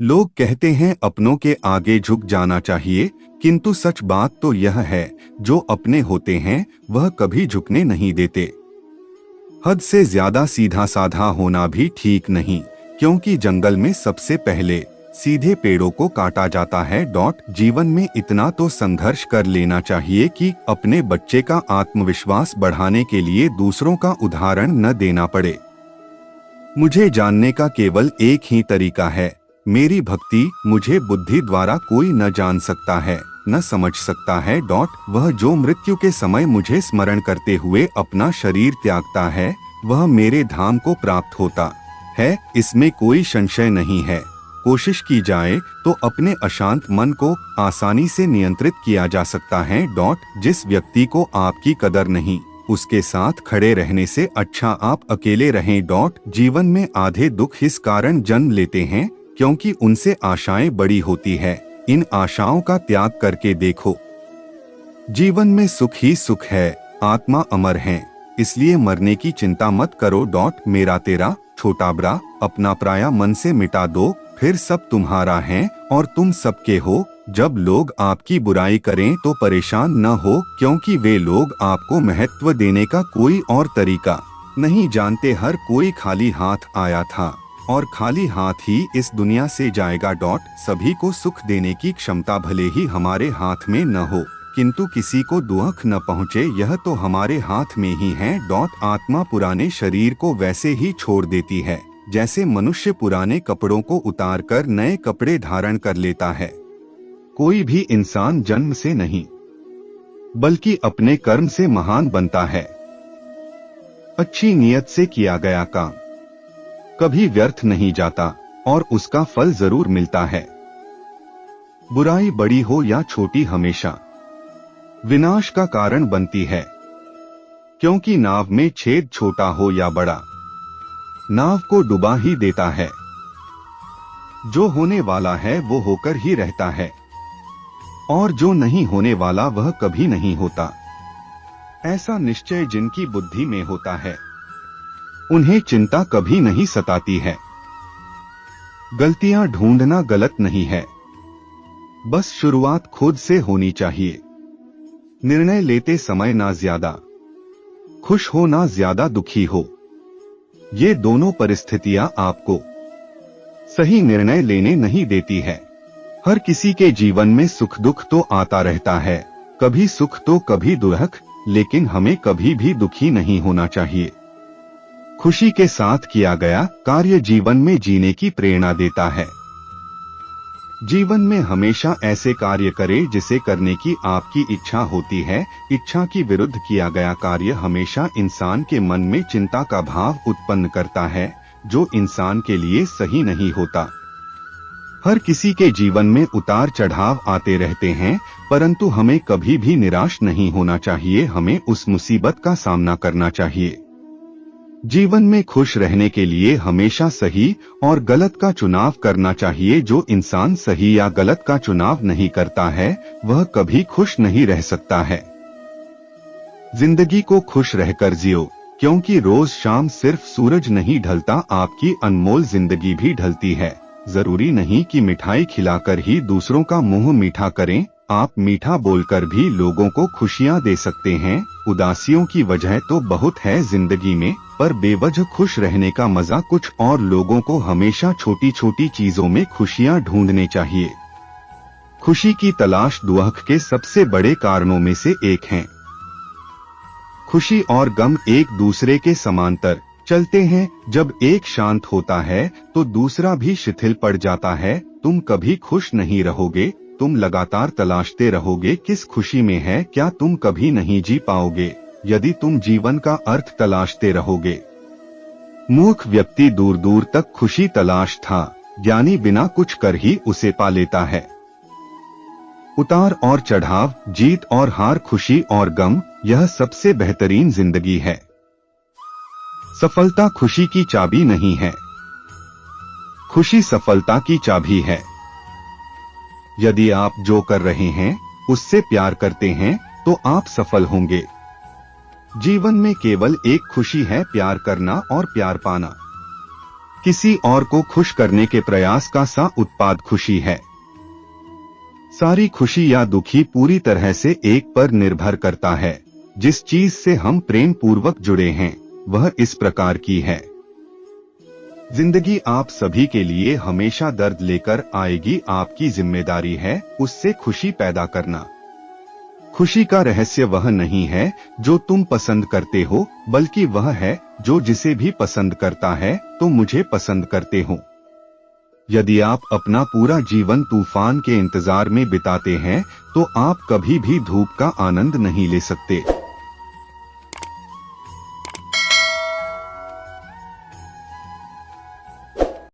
लोग कहते हैं अपनों के आगे झुक जाना चाहिए, किंतु सच बात तो यह है, जो अपने होते हैं वह कभी झुकने नहीं देते। हद से ज्यादा सीधा साधा होना भी ठीक नहीं, क्योंकि जंगल में सबसे पहले सीधे पेड़ों को काटा जाता है। जीवन में इतना तो संघर्ष कर लेना चाहिए कि अपने बच्चे का आत्मविश्वास बढ़ाने के लिए दूसरों का उदाहरण न देना पड़े। मुझे जानने का केवल एक ही तरीका है, मेरी भक्ति। मुझे बुद्धि द्वारा कोई न जान सकता है, न समझ सकता है। वह जो मृत्यु के समय मुझे स्मरण करते हुए अपना शरीर त्यागता है, वह मेरे धाम को प्राप्त होता है, इसमें कोई संशय नहीं है। कोशिश की जाए तो अपने अशांत मन को आसानी से नियंत्रित किया जा सकता है। जिस व्यक्ति को आपकी कदर नहीं, उसके साथ खड़े रहने से अच्छा आप अकेले रहें। जीवन में आधे दुख इस कारण जन्म लेते हैं क्योंकि उनसे आशाएं बड़ी होती है। इन आशाओं का त्याग करके देखो, जीवन में सुख ही सुख है, आत्मा अमर है, इसलिए मरने की चिंता मत करो। मेरा तेरा छोटा बड़ा अपना पराया मन से मिटा दो, फिर सब तुम्हारा है और तुम सबके हो। जब लोग आपकी बुराई करें तो परेशान न हो, क्योंकि वे लोग आपको महत्व देने का कोई और तरीका नहीं जानते। हर कोई खाली हाथ आया था और खाली हाथ ही इस दुनिया से जाएगा। सभी को सुख देने की क्षमता भले ही हमारे हाथ में न हो, किंतु किसी को दुख न पहुँचे यह तो हमारे हाथ में ही है। आत्मा पुराने शरीर को वैसे ही छोड़ देती है जैसे मनुष्य पुराने कपड़ों को उतारकर नए कपड़े धारण कर लेता है। कोई भी इंसान जन्म से नहीं, बल्कि अपने कर्म से महान बनता है। अच्छी नियत से किया गया काम कभी व्यर्थ नहीं जाता और उसका फल जरूर मिलता है। बुराई बड़ी हो या छोटी हमेशा विनाश का कारण बनती है, क्योंकि नाव में छेद छोटा हो या बड़ा, नाव को डुबा ही देता है। जो होने वाला है वो होकर ही रहता है, और जो नहीं होने वाला वह कभी नहीं होता। ऐसा निश्चय जिनकी बुद्धि में होता है, उन्हें चिंता कभी नहीं सताती है। गलतियां ढूंढना गलत नहीं है, बस शुरुआत खुद से होनी चाहिए। निर्णय लेते समय ना ज्यादा खुश हो ना ज्यादा दुखी हो, ये दोनों परिस्थितियां आपको सही निर्णय लेने नहीं देती है। हर किसी के जीवन में सुख दुख तो आता रहता है, कभी सुख तो कभी दुख, लेकिन हमें कभी भी दुखी नहीं होना चाहिए। खुशी के साथ किया गया कार्य जीवन में जीने की प्रेरणा देता है। जीवन में हमेशा ऐसे कार्य करें जिसे करने की आपकी इच्छा होती है। इच्छा की विरुद्ध किया गया कार्य हमेशा इंसान के मन में चिंता का भाव उत्पन्न करता है, जो इंसान के लिए सही नहीं होता। हर किसी के जीवन में उतार चढ़ाव आते रहते हैं, परंतु हमें कभी भी निराश नहीं होना चाहिए। हमें उस मुसीबत का सामना करना चाहिए। जीवन में खुश रहने के लिए हमेशा सही और गलत का चुनाव करना चाहिए। जो इंसान सही या गलत का चुनाव नहीं करता है, वह कभी खुश नहीं रह सकता है। जिंदगी को खुश रहकर जियो, क्योंकि रोज शाम सिर्फ सूरज नहीं ढलता, आपकी अनमोल जिंदगी भी ढलती है। जरूरी नहीं कि मिठाई खिलाकर ही दूसरों का मुंह मीठा करें, आप मीठा बोलकर भी लोगों को खुशियां दे सकते हैं। उदासियों की वजह तो बहुत है जिंदगी में, पर बेवजह खुश रहने का मजा कुछ और। लोगों को हमेशा छोटी छोटी चीजों में खुशियां ढूंढने चाहिए। खुशी की तलाश दुख के सबसे बड़े कारणों में से एक है। खुशी और गम एक दूसरे के समांतर चलते हैं। जब एक शांत होता है तो दूसरा भी शिथिल पड़ जाता है। तुम कभी खुश नहीं रहोगे, तुम लगातार तलाशते रहोगे किस खुशी में है, क्या तुम कभी नहीं जी पाओगे यदि तुम जीवन का अर्थ तलाशते रहोगे। मूर्ख व्यक्ति दूर दूर तक खुशी तलाश था, ज्ञानी बिना कुछ कर ही उसे पा लेता है। उतार और चढ़ाव, जीत और हार, खुशी और गम, यह सबसे बेहतरीन जिंदगी है। सफलता खुशी की चाबी नहीं है, खुशी सफलता की चाबी है। यदि आप जो कर रहे हैं उससे प्यार करते हैं तो आप सफल होंगे। जीवन में केवल एक खुशी है, प्यार करना और प्यार पाना। किसी और को खुश करने के प्रयास का सा उत्पाद खुशी है। सारी खुशी या दुखी पूरी तरह से एक पर निर्भर करता है। जिस चीज से हम प्रेम पूर्वक जुड़े हैं वह इस प्रकार की है। जिंदगी आप सभी के लिए हमेशा दर्द लेकर आएगी, आपकी जिम्मेदारी है उससे खुशी पैदा करना। खुशी का रहस्य वह नहीं है जो तुम पसंद करते हो, बल्कि वह है जो जिसे भी पसंद करता है तो मुझे पसंद करते हो। यदि आप अपना पूरा जीवन तूफान के इंतजार में बिताते हैं तो आप कभी भी धूप का आनंद नहीं ले सकते।